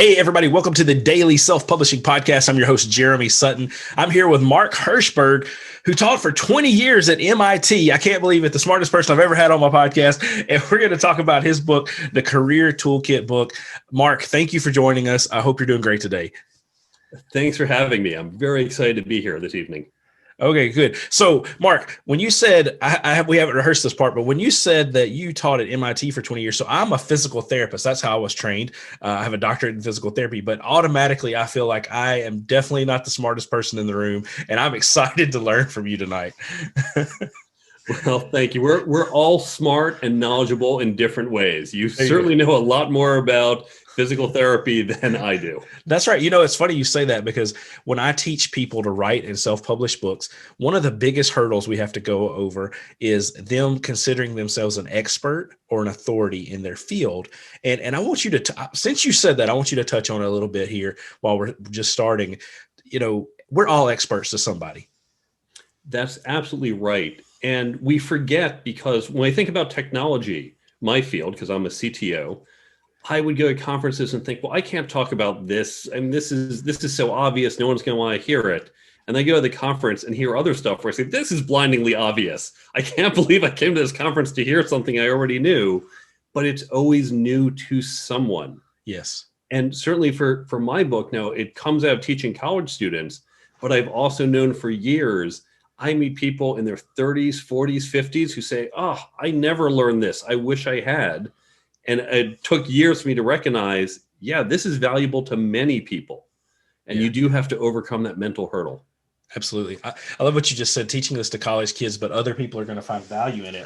Hey, everybody, welcome to the Daily Self-Publishing Podcast. I'm your host, Jeremy Sutton. I'm here with Mark Herschberg, who taught for 20 years at MIT. I can't believe it, the smartest person I've ever had on my podcast. And we're going to talk about his book, the Career ToolKit book. Mark, thank you for joining us. I hope you're doing great today. Thanks for having me. I'm very excited to be here this evening. Okay, good. So, Mark, when you said, we haven't rehearsed this part, but when you said that you taught at MIT for 20 years, so I'm a physical therapist. That's how I was trained. I have a doctorate in physical therapy, but automatically I feel like I am definitely not the smartest person in the room, and I'm excited to learn from you tonight. Well, thank you. We're all smart and knowledgeable in different ways. You certainly know a lot more about physical therapy than I do. That's right. You know, it's funny you say that because when I teach people to write and self-publish books, one of the biggest hurdles we have to go over is them considering themselves an expert or an authority in their field. And I want you to, since you said that, I want you to touch on it a little bit here while we're just starting. You know, we're all experts to somebody. That's absolutely right. And we forget, because when I think about technology, my field, because I'm a CTO, I would go to conferences and think, well, I can't talk about this. I mean, this is so obvious. No one's going to want to hear it. And I go to the conference and hear other stuff where I say, this is blindingly obvious. I can't believe I came to this conference to hear something I already knew, but it's always new to someone. Yes. And certainly for my book, now it comes out of teaching college students, but I've also known for years, I meet people in their 30s, 40s, 50s who say, oh, I never learned this. I wish I had. And it took years for me to recognize, yeah, this is valuable to many people. And you do have to overcome that mental hurdle. Absolutely. I love what you just said, teaching this to college kids, but other people are going to find value in it.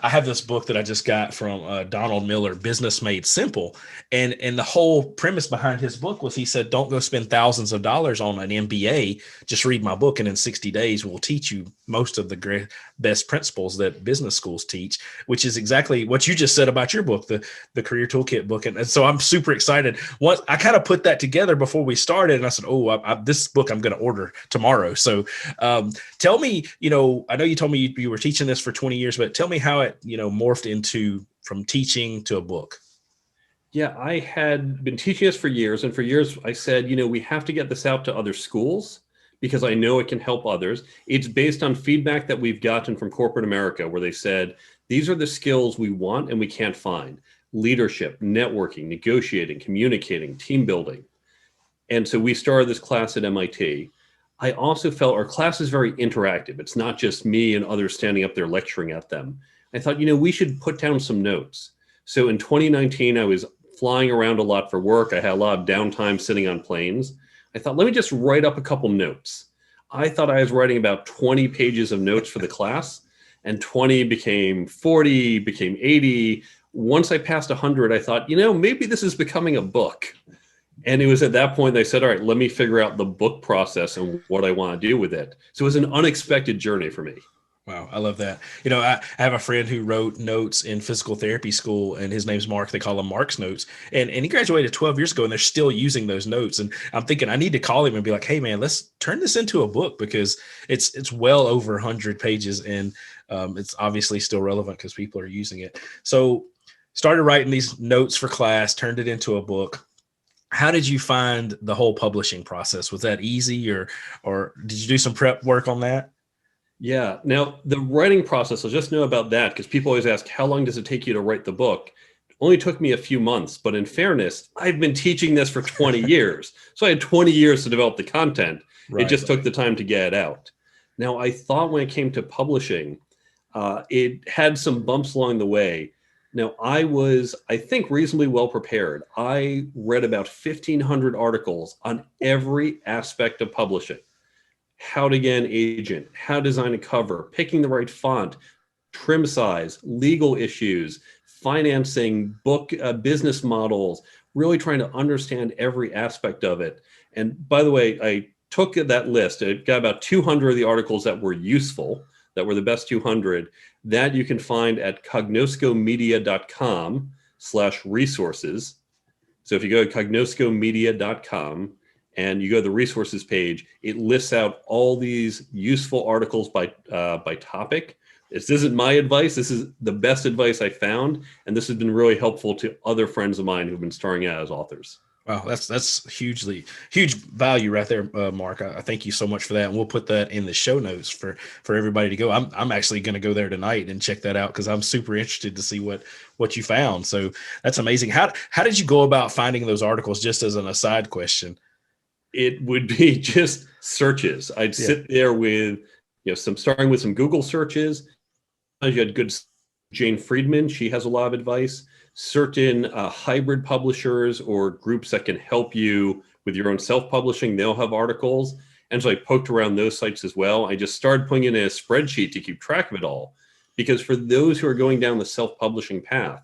I have this book that I just got from Donald Miller, Business Made Simple. And the whole premise behind his book was he said, don't go spend thousands of dollars on an MBA. Just read my book. And in 60 days, we'll teach you most of the best principles that business schools teach, which is exactly what you just said about your book, the Career ToolKit book. And so I'm super excited. Once I kind of put that together before we started, and I said, this book I'm going to order tomorrow. So tell me, I know you told me you were teaching this for 20 years, but tell me how it, morphed into from teaching to a book. Yeah, I had been teaching this for years. And for years, I said, we have to get this out to other schools because I know it can help others. It's based on feedback that we've gotten from corporate America, where they said, these are the skills we want and we can't find: leadership, networking, negotiating, communicating, team building. And so we started this class at MIT. I also felt our class is very interactive. It's not just me and others standing up there lecturing at them. I thought, we should put down some notes. So in 2019, I was flying around a lot for work. I had a lot of downtime sitting on planes. I thought, let me just write up a couple notes. I thought I was writing about 20 pages of notes for the class, and 20 became 40, became 80. Once I passed 100, I thought, maybe this is becoming a book. And it was at that point they said, all right, let me figure out the book process and what I want to do with it. So it was an unexpected journey for me. Wow, I love that. I have a friend who wrote notes in physical therapy school, and his name's Mark. They call him Mark's Notes. And he graduated 12 years ago, and they're still using those notes. And I'm thinking I need to call him and be like, hey, man, let's turn this into a book, because it's well over 100 pages, and it's obviously still relevant because people are using it. So started writing these notes for class, turned it into a book. How did you find the whole publishing process? Was that easy, or did you do some prep work on that? Yeah. Now, the writing process, I'll just know about that, because people always ask, how long does it take you to write the book? It only took me a few months, but in fairness, I've been teaching this for 20 years. So I had 20 years to develop the content. Right. It just took the time to get it out. Now, I thought when it came to publishing, it had some bumps along the way. Now, I was, I think, reasonably well prepared. I read about 1,500 articles on every aspect of publishing: how to get an agent, how to design a cover, picking the right font, trim size, legal issues, financing, book business models, really trying to understand every aspect of it. And by the way, I took that list. It got about 200 of the articles that were useful, that were the best 200, that you can find at cognoscomedia.com/resources. So if you go to cognoscomedia.com and you go to the resources page, it lists out all these useful articles by topic. This isn't my advice. This is the best advice I found. And this has been really helpful to other friends of mine who've been starting out as authors. Wow, that's huge value right there, Mark. I thank you so much for that, and we'll put that in the show notes for everybody to go. I'm actually going to go there tonight and check that out because I'm super interested to see what you found. So that's amazing. How did you go about finding those articles? Just as an aside question. It would be just searches. I'd Yeah. sit there with, starting with some Google searches. You had good Jane Friedman. She has a lot of advice. Certain hybrid publishers or groups that can help you with your own self-publishing, they'll have articles. And so I poked around those sites as well. I just started putting in a spreadsheet to keep track of it all. Because for those who are going down the self-publishing path,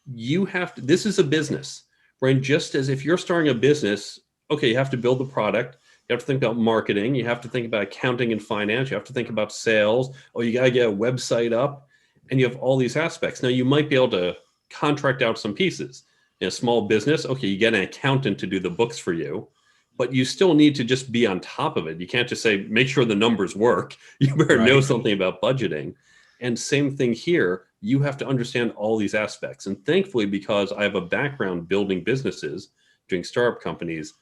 this is a business, right? Just as if you're starting a business, okay, you have to build the product. You have to think about marketing. You have to think about accounting and finance. You have to think about sales. Oh, you got to get a website up. And you have all these aspects. Now, you might be able to contract out some pieces. In a small business, okay, you get an accountant to do the books for you, but you still need to just be on top of it. You can't just say, make sure the numbers work. You better know something about budgeting. And same thing here. You have to understand all these aspects. And thankfully, because I have a background building businesses, doing startup companies,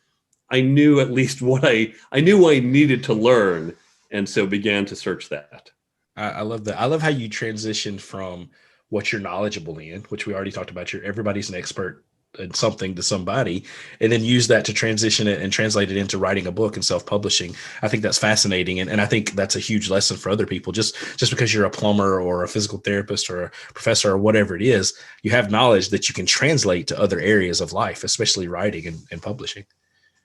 I knew at least what I knew I needed to learn. And so began to search that. I love that. I love how you transition from what you're knowledgeable in, which we already talked about. Everybody's an expert in something to somebody, and then use that to transition it and translate it into writing a book and self-publishing. I think that's fascinating. And I think that's a huge lesson for other people. Just because you're a plumber or a physical therapist or a professor or whatever it is, you have knowledge that you can translate to other areas of life, especially writing and publishing.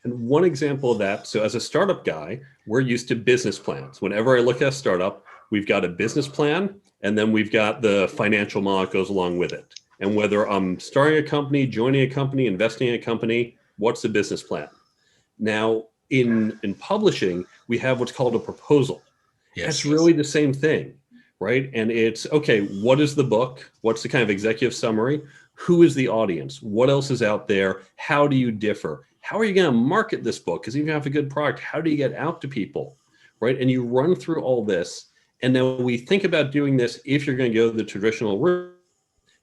And one example of that, so as a startup guy, we're used to business plans. Whenever I look at a startup, we've got a business plan, and then we've got the financial model that goes along with it. And whether I'm starting a company, joining a company, investing in a company, what's the business plan? Now, in publishing, we have what's called a proposal. Yes. That's really the same thing, right? And it's, okay, what is the book? What's the kind of executive summary? Who is the audience? What else is out there? How do you differ? How are you going to market this book? Because if you have a good product, how do you get out to people, right? And you run through all this. And then we think about doing this if you're going to go the traditional route.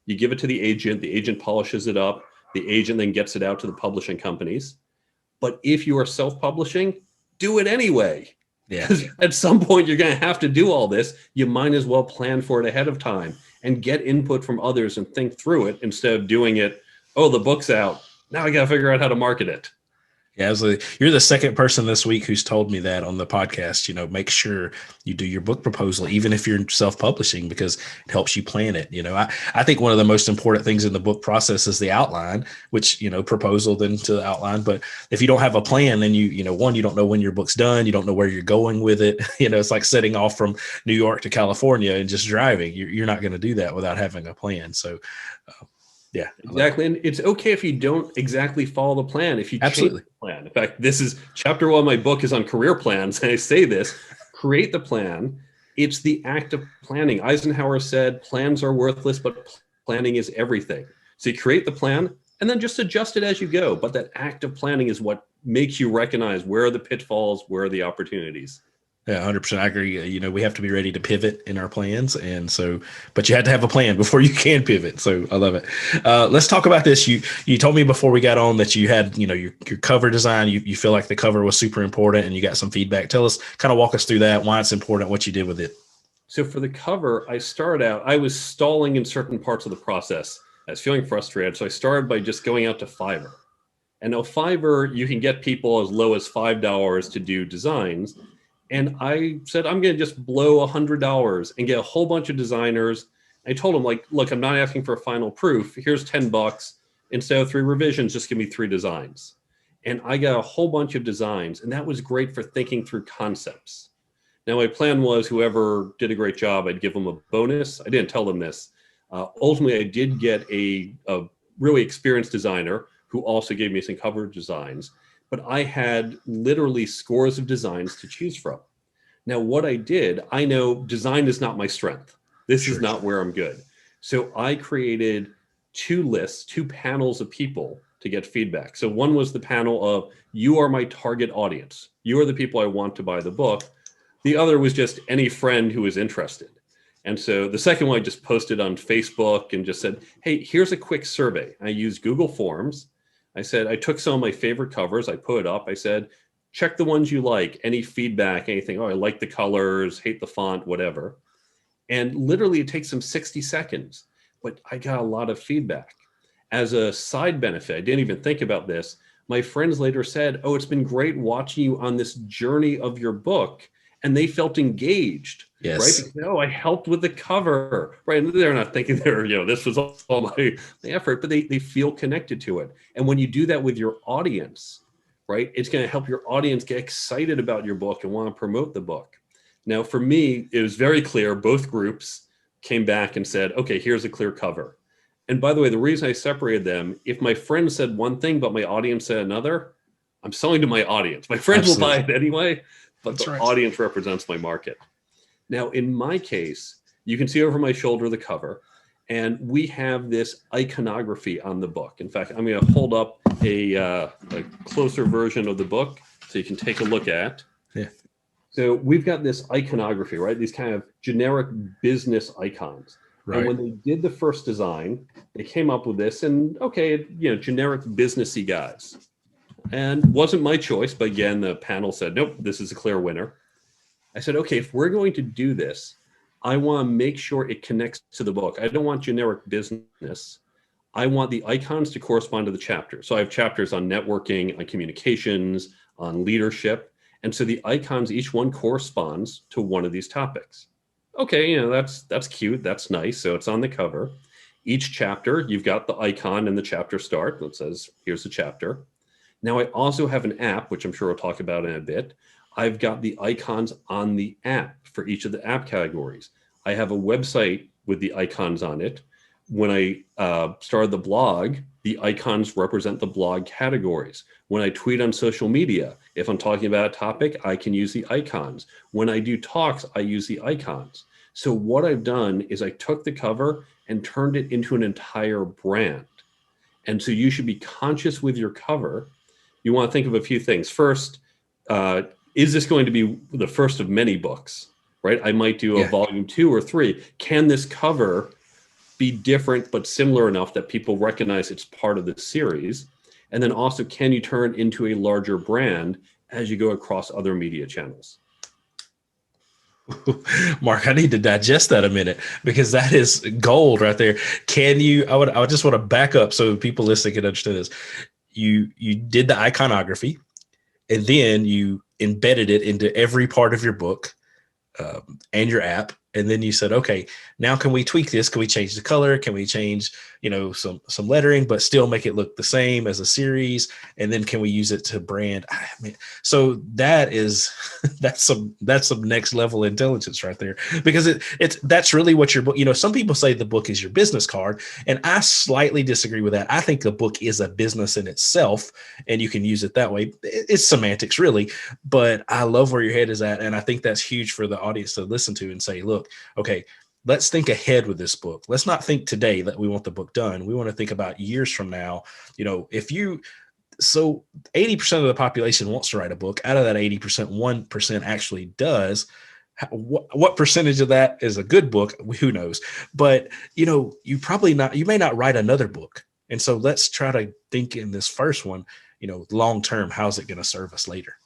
You give it to the agent polishes it up, the agent then gets it out to the publishing companies. But if you are self-publishing, do it anyway. Yeah. Because at some point you're going to have to do all this. You might as well plan for it ahead of time and get input from others and think through it instead of doing it, oh, the book's out. Now I got to figure out how to market it. Yeah, you're the second person this week who's told me that on the podcast. Make sure you do your book proposal, even if you're self-publishing, because it helps you plan it. I think one of the most important things in the book process is the outline, which, proposal then to the outline. But if you don't have a plan, then you don't know when your book's done. You don't know where you're going with it. It's like setting off from New York to California and just driving. You're not going to do that without having a plan. So, yeah, exactly. And it's okay if you don't exactly follow the plan. If you absolutely change the plan. In fact, this is chapter 1 of my book is on career plans. And I say this, create the plan. It's the act of planning. Eisenhower said, plans are worthless, but planning is everything. So you create the plan and then just adjust it as you go. But that act of planning is what makes you recognize where are the pitfalls, where are the opportunities. Yeah, 100%. I agree. We have to be ready to pivot in our plans. And so, but you have to have a plan before you can pivot. So I love it. Let's talk about this. You told me before we got on that you had, your cover design. You feel like the cover was super important and you got some feedback. Tell us, kind of walk us through that, why it's important, what you did with it. So for the cover, I was stalling in certain parts of the process. I was feeling frustrated. So I started by just going out to Fiverr. And now Fiverr, you can get people as low as $5 to do designs. And I said, I'm going to just blow $100 and get a whole bunch of designers. I told them, look, I'm not asking for a final proof. Here's $10. Instead of 3 revisions, just give me 3 designs. And I got a whole bunch of designs. And that was great for thinking through concepts. Now, my plan was whoever did a great job, I'd give them a bonus. I didn't tell them this. Ultimately, I did get a really experienced designer who also gave me some cover designs. But I had literally scores of designs to choose from. Now, what I did, I know design is not my strength. This is not where I'm good. So I created 2 lists, 2 panels of people to get feedback. So one was the panel of, you are my target audience. You are the people I want to buy the book. The other was just any friend who is interested. And so the second one I just posted on Facebook and just said, hey, here's a quick survey. I used Google Forms. I said, I took some of my favorite covers, I put it up, I said, check the ones you like, any feedback, anything, oh, I like the colors, hate the font, whatever. And literally it takes them 60 seconds, but I got a lot of feedback. As a side benefit, I didn't even think about this. My friends later said, oh, it's been great watching you on this journey of your book. And they felt engaged, right? Yes. Because, oh, I helped with the cover, right? And they're not thinking this was all my effort, but they feel connected to it. And when you do that with your audience, right, it's going to help your audience get excited about your book and want to promote the book. Now, for me, it was very clear. Both groups came back and said, okay, here's a clear cover. And by the way, the reason I separated them, if my friend said one thing, but my audience said another, I'm selling to my audience. My friends will buy it anyway, but the audience represents my market. Now, in my case, you can see over my shoulder the cover, and we have this iconography on the book. In fact, I'm going to hold up a closer version of the book so you can take a look at. Yeah. So we've got this iconography, right? These kind of generic business icons. Right. And when they did the first design, they came up with this, and okay, generic businessy guys. And wasn't my choice, but again, the panel said, nope, this is a clear winner. I said, okay, if we're going to do this, I want to make sure it connects to the book. I don't want generic business. I want the icons to correspond to the chapters. So I have chapters on networking, on communications, on leadership. And so the icons, each one corresponds to one of these topics. Okay, that's cute, that's nice. So it's on the cover. Each chapter, you've got the icon and the chapter start that says, here's the chapter. Now I also have an app, which I'm sure we'll talk about in a bit. I've got the icons on the app for each of the app categories. I have a website with the icons on it. When I started the blog, the icons represent the blog categories. When I tweet on social media, if I'm talking about a topic, I can use the icons. When I do talks, I use the icons. So what I've done is I took the cover and turned it into an entire brand. And so you should be conscious with your cover. You want to think of a few things. First, is this going to be the first of many books, right? I might do a volume 2 or 3. Can this cover be different but similar enough that people recognize it's part of the series? And then also, can you turn it into a larger brand as you go across other media channels? Mark, I need to digest that a minute, because that is gold right there. Can you, I would just want to back up so people listening can understand this. You did the iconography, and then you embedded it into every part of your book and your app. And then you said, okay, now can we tweak this? Can we change the color? Can we change, some lettering, but still make it look the same as a series? And then can we use it to brand? So that's some next level intelligence right there, because that's really what your book, some people say the book is your business card, and I slightly disagree with that. I think the book is a business in itself, and you can use it that way. It's semantics really, but I love where your head is at. And I think that's huge for the audience to listen to and say, look, okay, let's think ahead with this book. Let's not think today that we want the book done. We want to think about years from now. So 80% of the population wants to write a book. Out of that 80%, 1% actually does. What percentage of that is a good book? Who knows? But, you may not write another book. And so let's try to think in this first one, long-term, how's it going to serve us later?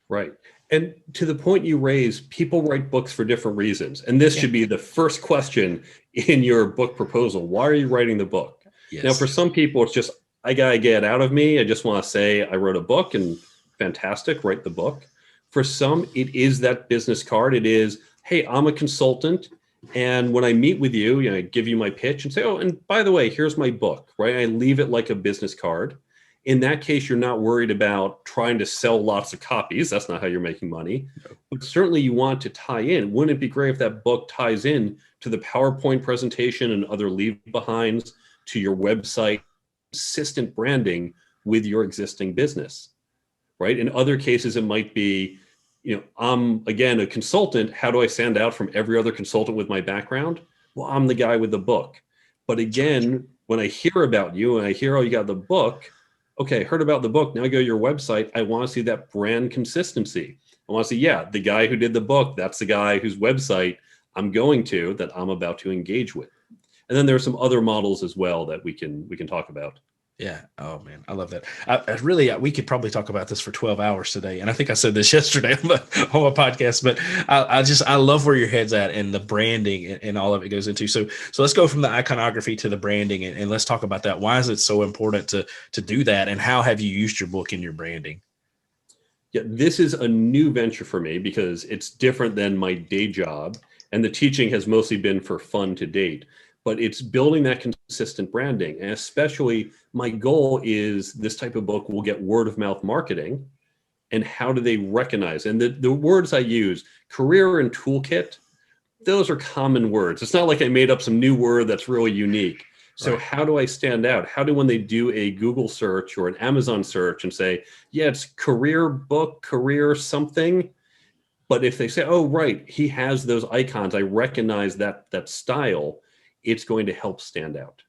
Right. And to the point you raised, people write books for different reasons. And this should be the first question in your book proposal. Why are you writing the book? Yes. Now, for some people, it's just, I got to get it out of me. I just want to say I wrote a book, and fantastic, write the book. For some, it is that business card. It is, hey, I'm a consultant. And when I meet with you, I give you my pitch and say, oh, and by the way, here's my book, right? I leave it like a business card. In that case, you're not worried about trying to sell lots of copies. That's not how you're making money. No. But certainly you want to tie in. Wouldn't it be great if that book ties in to the PowerPoint presentation and other leave behinds, to your website, consistent branding with your existing business, right? In other cases, it might be, I'm, again, a consultant. How do I stand out from every other consultant with my background? Well, I'm the guy with the book. But again, when I hear about you and I hear, oh, you got the book, okay, heard about the book. Now I go to your website. I want to see that brand consistency. I want to see, the guy who did the book, that's the guy whose website I'm going to, that I'm about to engage with. And then there are some other models as well that we can talk about. Yeah. Oh man, I love that. I really, we could probably talk about this for 12 hours today. And I think I said this yesterday on my podcast, but I love where your head's at and the branding and all of it goes into. So let's go from the iconography to the branding and let's talk about that. Why is it so important to do that? And how have you used your book in your branding? Yeah, this is a new venture for me because it's different than my day job. And the teaching has mostly been for fun to date, but it's building that consistent branding. And especially my goal is this type of book will get word of mouth marketing. And how do they recognize? And the words I use, career and toolkit, those are common words. It's not like I made up some new word that's really unique. So Right. how do I stand out? How do, when they do a Google search or an Amazon search and say, yeah, it's career book, career something. But if they say, oh, right, he has those icons, I recognize that style, it's going to help stand out.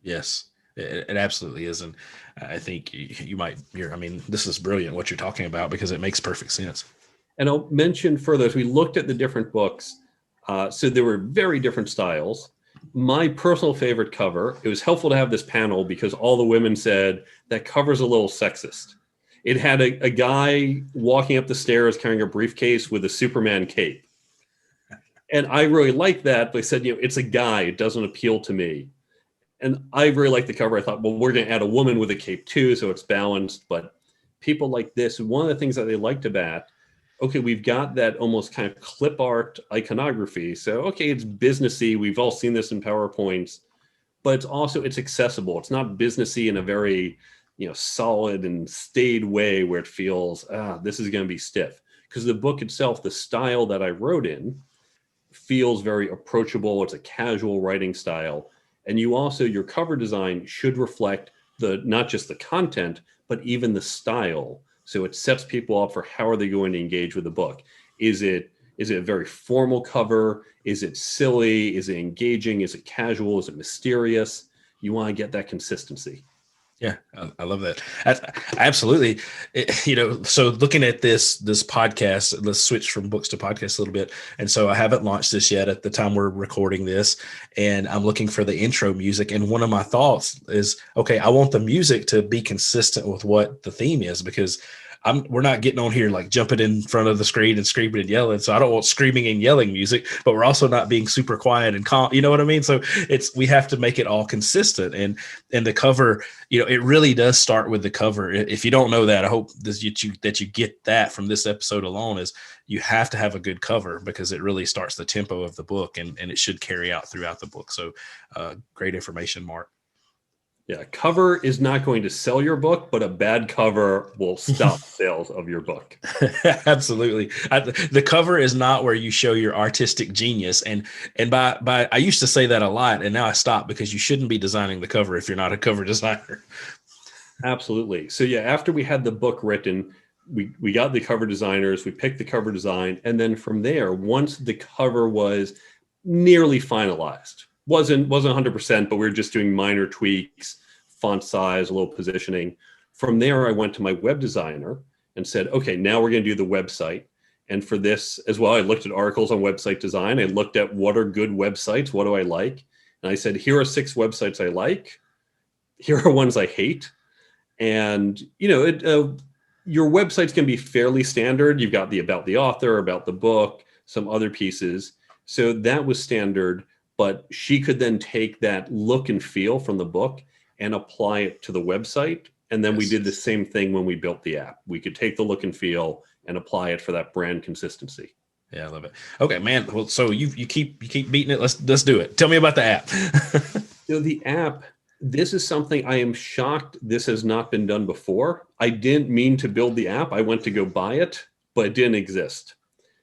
Yes, it absolutely is. And I think I mean, this is brilliant what you're talking about because it makes perfect sense. And I'll mention further, as we looked at the different books, so there were very different styles. My personal favorite cover, it was helpful to have this panel because all the women said that cover's a little sexist. It had a guy walking up the stairs carrying a briefcase with a Superman cape. And I really liked that, but I said, it's a guy, it doesn't appeal to me. And I really liked the cover. I thought, well, we're going to add a woman with a cape too, so it's balanced. But people like this, one of the things that they liked about, okay, we've got that almost kind of clip art iconography. So, okay, it's businessy. We've all seen this in PowerPoints, but it's accessible. It's not businessy in a very, solid and staid way where it feels, this is going to be stiff. Because the book itself, the style that I wrote in, feels very approachable. It's a casual writing style. And your cover design should reflect not just the content, but even the style. So it sets people up for how are they going to engage with the book. Is it a very formal cover? Is it silly? Is it engaging? Is it casual? Is it mysterious? You want to get that consistency. Yeah, I love that. Absolutely. So looking at this podcast, let's switch from books to podcasts a little bit. And so I haven't launched this yet at the time we're recording this, and I'm looking for the intro music. And one of my thoughts is, okay, I want the music to be consistent with what the theme is because we're not getting on here like jumping in front of the screen and screaming and yelling. So I don't want screaming and yelling music, but we're also not being super quiet and calm. You know what I mean? So we have to make it all consistent. And the cover, it really does start with the cover. If you don't know that, I hope that you get that from this episode alone is you have to have a good cover because it really starts the tempo of the book and it should carry out throughout the book. So great information, Mark. Yeah, cover is not going to sell your book, but a bad cover will stop sales of your book. Absolutely. The cover is not where you show your artistic genius. And by I used to say that a lot, and now I stop because you shouldn't be designing the cover if you're not a cover designer. Absolutely. So yeah, after we had the book written, we got the cover designers, we picked the cover design, and then from there, once the cover was nearly finalized, wasn't 100%, but we were just doing minor tweaks, font size, a little positioning. From there, I went to my web designer and said, okay, now we're going to do the website. And for this as well, I looked at articles on website design. I looked at what are good websites, what do I like? And I said, here are 6 websites I like. Here are ones I hate. And, your websites can be fairly standard. You've got the about the author, about the book, some other pieces. So that was standard, but she could then take that look and feel from the book and apply it to the website. And then we Yes. did the same thing when we built the app. We could take the look and feel and apply it for that brand consistency. Yeah, I love it. Okay, man. Well, so you keep beating it. Let's do it. Tell me about the app. The app, this is something I am shocked this has not been done before. I didn't mean to build the app. I went to go buy it, but it didn't exist.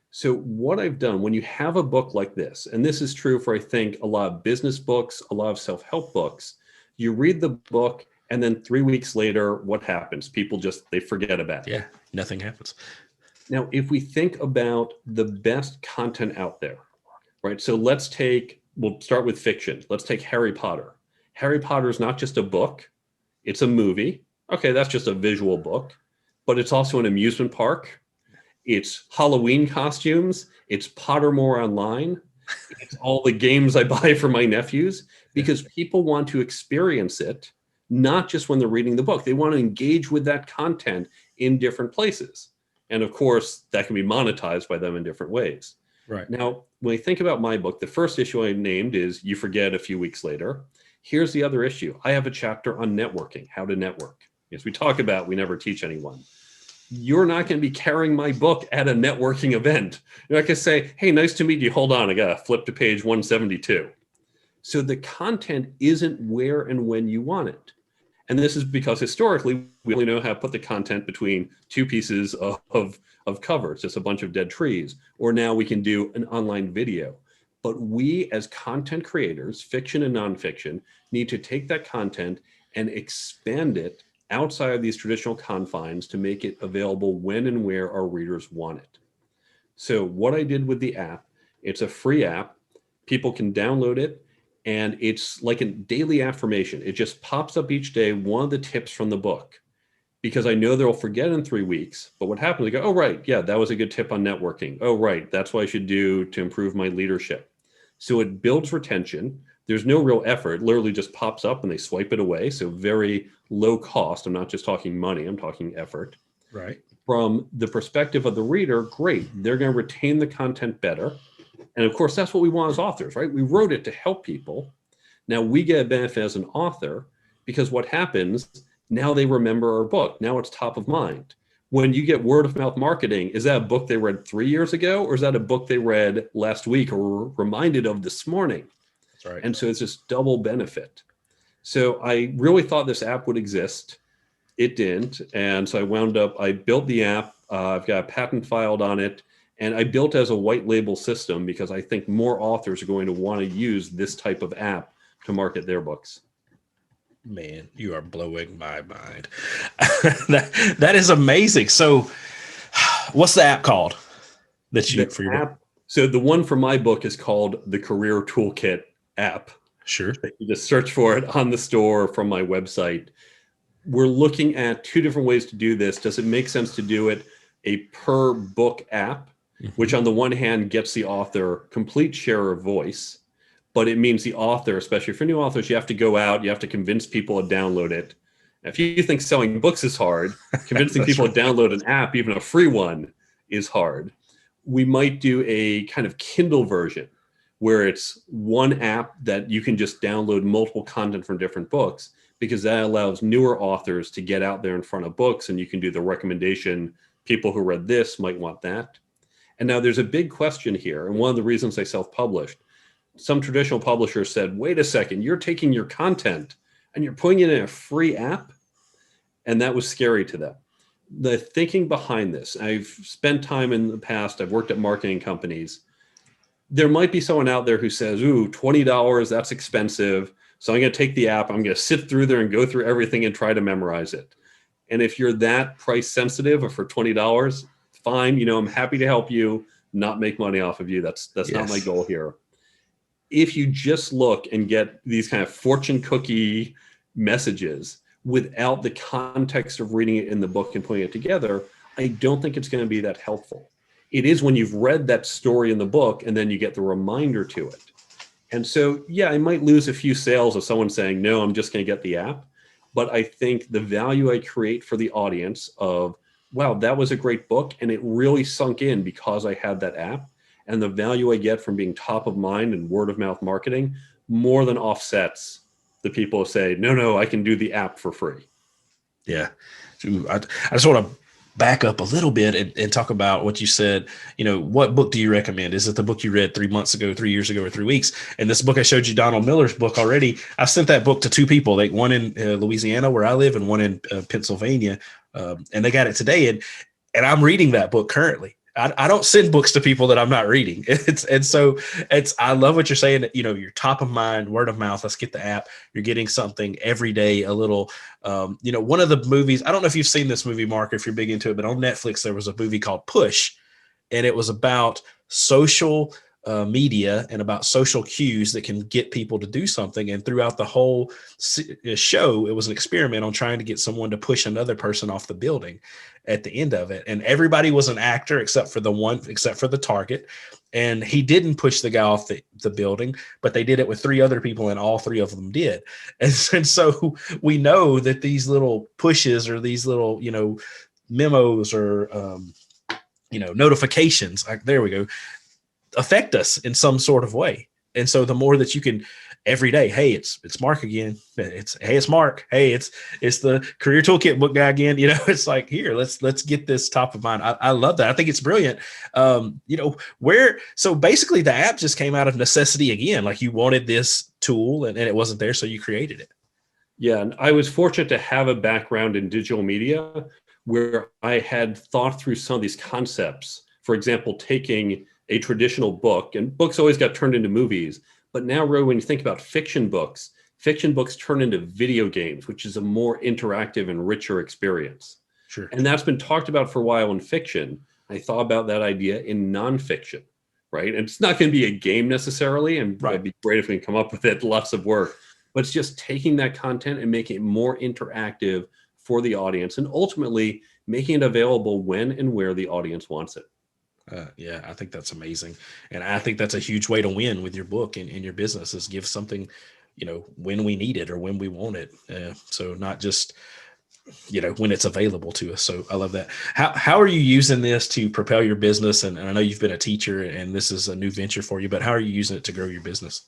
So what I've done, when you have a book like this, and this is true for, I think, a lot of business books, a lot of self-help books, you read the book and then 3 weeks later, what happens? People they forget about it. Yeah, nothing happens. Now, if we think about the best content out there, right? So we'll start with fiction. Let's take Harry Potter. Harry Potter is not just a book, it's a movie. Okay, that's just a visual book, but it's also an amusement park. It's Halloween costumes. It's Pottermore Online. It's all the games I buy for my nephews because people want to experience it, not just when they're reading the book. They want to engage with that content in different places. And of course, that can be monetized by them in different ways. Right. Now, when I think about my book, the first issue I named is You Forget a Few Weeks Later. Here's the other issue. I have a chapter on networking, how to network. As we talk about, we never teach anyone. You're not going to be carrying my book at a networking event. You're not going to say, hey, nice to meet you. Hold on, I got to flip to page 172. So the content isn't where and when you want it. And this is because historically, we only know how to put the content between two pieces of cover. It's just a bunch of dead trees. Or now we can do an online video. But we as content creators, fiction and nonfiction, need to take that content and expand it outside of these traditional confines to make it available when and where our readers want it. So what I did with the app, it's a free app. People can download it. And it's like a daily affirmation. It just pops up each day, one of the tips from the book, because I know they'll forget in 3 weeks. But what happens, they go, oh, right, yeah, that was a good tip on networking. Oh, right, that's what I should do to improve my leadership. So it builds retention. There's no real effort. It literally just pops up and they swipe it away. So very low cost. I'm not just talking money, I'm talking effort. Right. From the perspective of the reader, great. They're going to retain the content better. And of course, that's what we want as authors, right? We wrote it to help people. Now we get a benefit as an author because what happens, now they remember our book. Now it's top of mind. When you get word of mouth marketing, is that a book they read 3 years ago? Or is that a book they read last week or were reminded of this morning? That's right. And so it's this double benefit. So I really thought this app would exist. It didn't. And so I built the app. I've got a patent filed on it. And I built as a white label system because I think more authors are going to want to use this type of app to market their books. Man, you are blowing my mind. that is amazing. So what's the app called that you for your book? So the one for my book is called the Career ToolKit app. Sure. You just search for it on the store from my website. We're looking at two different ways to do this. Does it make sense to do it a per book app, which on the one hand gets the author complete share of voice, but it means the author, especially for new authors, you have to go out, you have to convince people to download it. If you think selling books is hard, convincing people to download an app, even a free one, is hard. We might do a kind of Kindle version where it's one app that you can just download multiple content from different books, because that allows newer authors to get out there in front of books and you can do the recommendation. People who read this might want that. And now there's a big question here. And one of the reasons I self-published, some traditional publishers said, wait a second, you're taking your content and you're putting it in a free app. And that was scary to them. The thinking behind this, I've spent time in the past, I've worked at marketing companies. There might be someone out there who says, ooh, $20, that's expensive. So I'm going to take the app, I'm going to sit through there and go through everything and try to memorize it. And if you're that price sensitive or for $20, fine, I'm happy to help you, not make money off of you. That's yes. Not my goal here. If you just look and get these kind of fortune cookie messages without the context of reading it in the book and putting it together, I don't think it's going to be that helpful. It is when you've read that story in the book and then you get the reminder to it. And so, yeah, I might lose a few sales of someone saying, no, I'm just going to get the app. But I think the value I create for the audience of, wow, that was a great book, and it really sunk in because I had that app, and the value I get from being top of mind and word of mouth marketing more than offsets the people who say, no, I can do the app for free. Yeah. I just want to back up a little bit and talk about what you said. What book do you recommend? Is it the book you read 3 months ago, 3 years ago, or 3 weeks? And this book I showed you, Donald Miller's book already, I sent that book to two people, like one in Louisiana where I live and one in Pennsylvania. And they got it today. And I'm reading that book currently. I don't send books to people that I'm not reading. I love what you're saying. You're top of mind, word of mouth. Let's get the app. You're getting something every day, a little, one of the movies, I don't know if you've seen this movie, Mark, if you're big into it, but on Netflix, there was a movie called Push, and it was about social media and about social cues that can get people to do something. And throughout the whole show, it was an experiment on trying to get someone to push another person off the building at the end of it. And everybody was an actor except for the target. And he didn't push the guy off the building, but they did it with 3 other people, and all 3 of them did. And so we know that these little pushes, or these little, memos, or, notifications, like, there we go, affect us in some sort of way. And so the more that you can every day, hey, it's Mark again. It's Mark. Hey, it's the Career ToolKit book guy again. It's like, here, let's get this top of mind. I love that. I think it's brilliant. So basically the app just came out of necessity again. Like, you wanted this tool and it wasn't there, so you created it. Yeah. And I was fortunate to have a background in digital media where I had thought through some of these concepts. For example, taking a traditional book, and books always got turned into movies, but now really, when you think about fiction books turn into video games, which is a more interactive and richer experience. Sure. And that's been talked about for a while in fiction. I thought about that idea in nonfiction, right? And it's not going to be a game necessarily, and right. It'd be great if we can come up with it, lots of work, but it's just taking that content and making it more interactive for the audience, and ultimately making it available when and where the audience wants it. Yeah, I think that's amazing. And I think that's a huge way to win with your book and in your business, is give something, when we need it or when we want it. So not just, when it's available to us. So I love that. How are you using this to propel your business? And I know you've been a teacher and this is a new venture for you, but how are you using it to grow your business?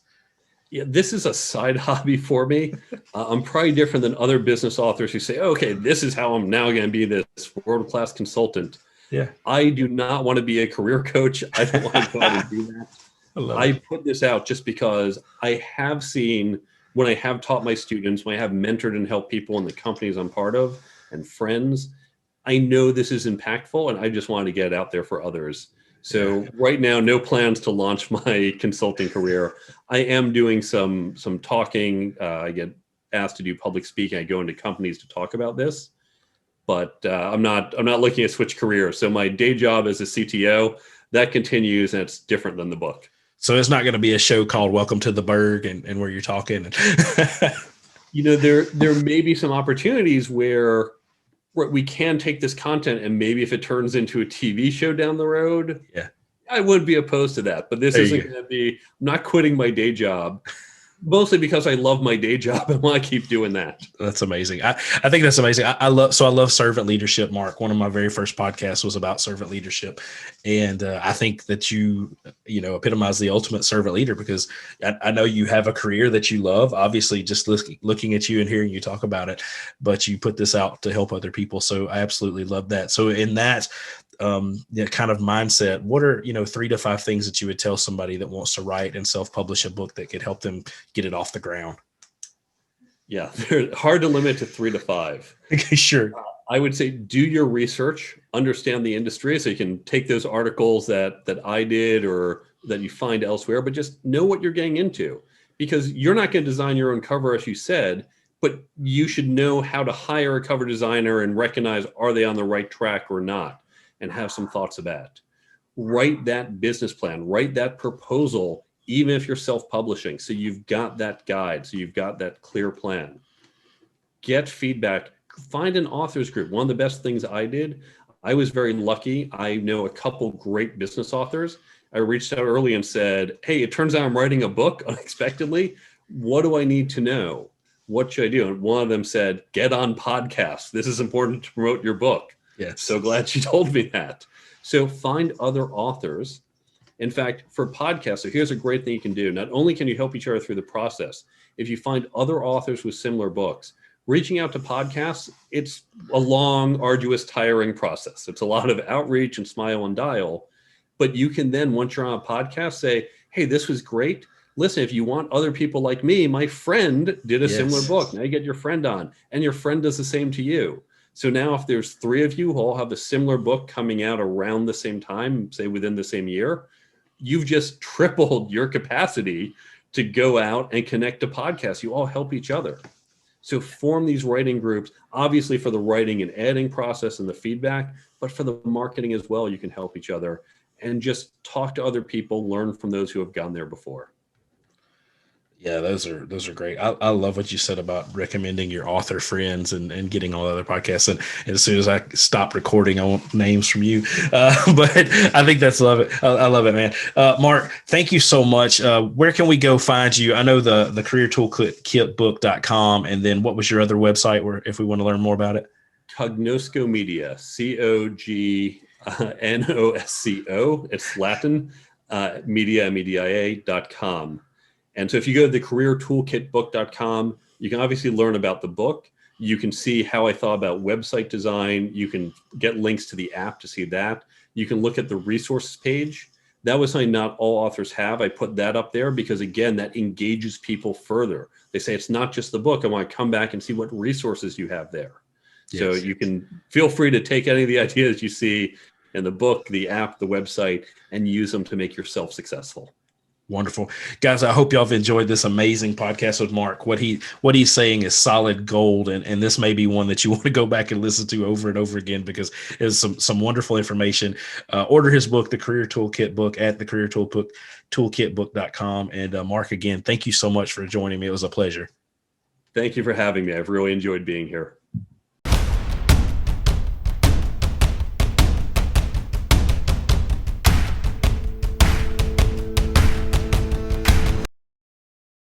Yeah, this is a side hobby for me. I'm probably different than other business authors who say, okay, this is how I'm now going to be this world-class consultant. Yeah. I do not want to be a career coach. I don't want to go out and do that. I put this out just because I have seen, when I have taught my students, when I have mentored and helped people in the companies I'm part of and friends, I know this is impactful, and I just wanted to get it out there for others. So right now, no plans to launch my consulting career. I am doing some talking. I get asked to do public speaking. I go into companies to talk about this. But I'm not looking to switch careers. So my day job as a CTO, that continues, and it's different than the book. So it's not going to be a show called Welcome to the Berg and where you're talking. There may be some opportunities where we can take this content, and maybe if it turns into a TV show down the road, I wouldn't be opposed to that. But this isn't going to be, I'm not quitting my day job. Mostly because I love my day job and want to keep doing that. That's amazing. I think that's amazing. I love servant leadership, Mark. One of my very first podcasts was about servant leadership. And I think that you epitomize the ultimate servant leader, because I know you have a career that you love, obviously, just looking at you and hearing you talk about it, but you put this out to help other people. So I absolutely love that. So in that kind of mindset, what are 3 to 5 things that you would tell somebody that wants to write and self-publish a book that could help them get it off the ground? Yeah, they're hard to limit to 3 to 5. Sure. I would say do your research, understand the industry, so you can take those articles that I did or that you find elsewhere, but just know what you're getting into, because you're not going to design your own cover, as you said, but you should know how to hire a cover designer and recognize, are they on the right track or not, and have some thoughts about it. Write that business plan, write that proposal, even if you're self-publishing. So you've got that guide, so you've got that clear plan. Get feedback, find an authors group. One of the best things I did, I was very lucky. I know a couple great business authors. I reached out early and said, hey, it turns out I'm writing a book unexpectedly. What do I need to know? What should I do? And one of them said, get on podcasts. This is important to promote your book. Yes. So glad she told me that. So find other authors. In fact, for podcasts, so here's a great thing you can do. Not only can you help each other through the process, if you find other authors with similar books, reaching out to podcasts, it's a long, arduous, tiring process. It's a lot of outreach and smile and dial. But you can then, once you're on a podcast, say, hey, this was great. Listen, if you want other people like me, my friend did a similar book. Now you get your friend on, and your friend does the same to you. So now if there's 3 of you who all have a similar book coming out around the same time, say within the same year, you've just tripled your capacity to go out and connect to podcasts. You all help each other. So form these writing groups, obviously for the writing and editing process and the feedback, but for the marketing as well, you can help each other. and just talk to other people, learn from those who have gone there before. Yeah, those are great. I love what you said about recommending your author friends and getting all the other podcasts. And as soon as I stop recording, I want names from you. But I think that's love it. I love it, man. Mark, thank you so much. Where can we go find you? I know the Career ToolKit book.com. And then what was your other website where if we want to learn more about it? Cognosco Media, COGNOSCO. It's Latin, media, media.com. And so if you go to the careertoolkitbook.com, you can obviously learn about the book. You can see how I thought about website design. You can get links to the app to see that. You can look at the resources page. That was something not all authors have. I put that up there because, again, that engages people further. They say, it's not just the book. I want to come back and see what resources you have there. Yes. So you can feel free to take any of the ideas you see in the book, the app, the website, and use them to make yourself successful. Wonderful. Guys, I hope y'all have enjoyed this amazing podcast with Mark. What he's saying is solid gold, and this may be one that you want to go back and listen to over and over again because it's some wonderful information. Order his book, The Career Toolkit Book, at the Career Toolkitbook.com. And Mark, again, thank you so much for joining me. It was a pleasure. Thank you for having me. I've really enjoyed being here.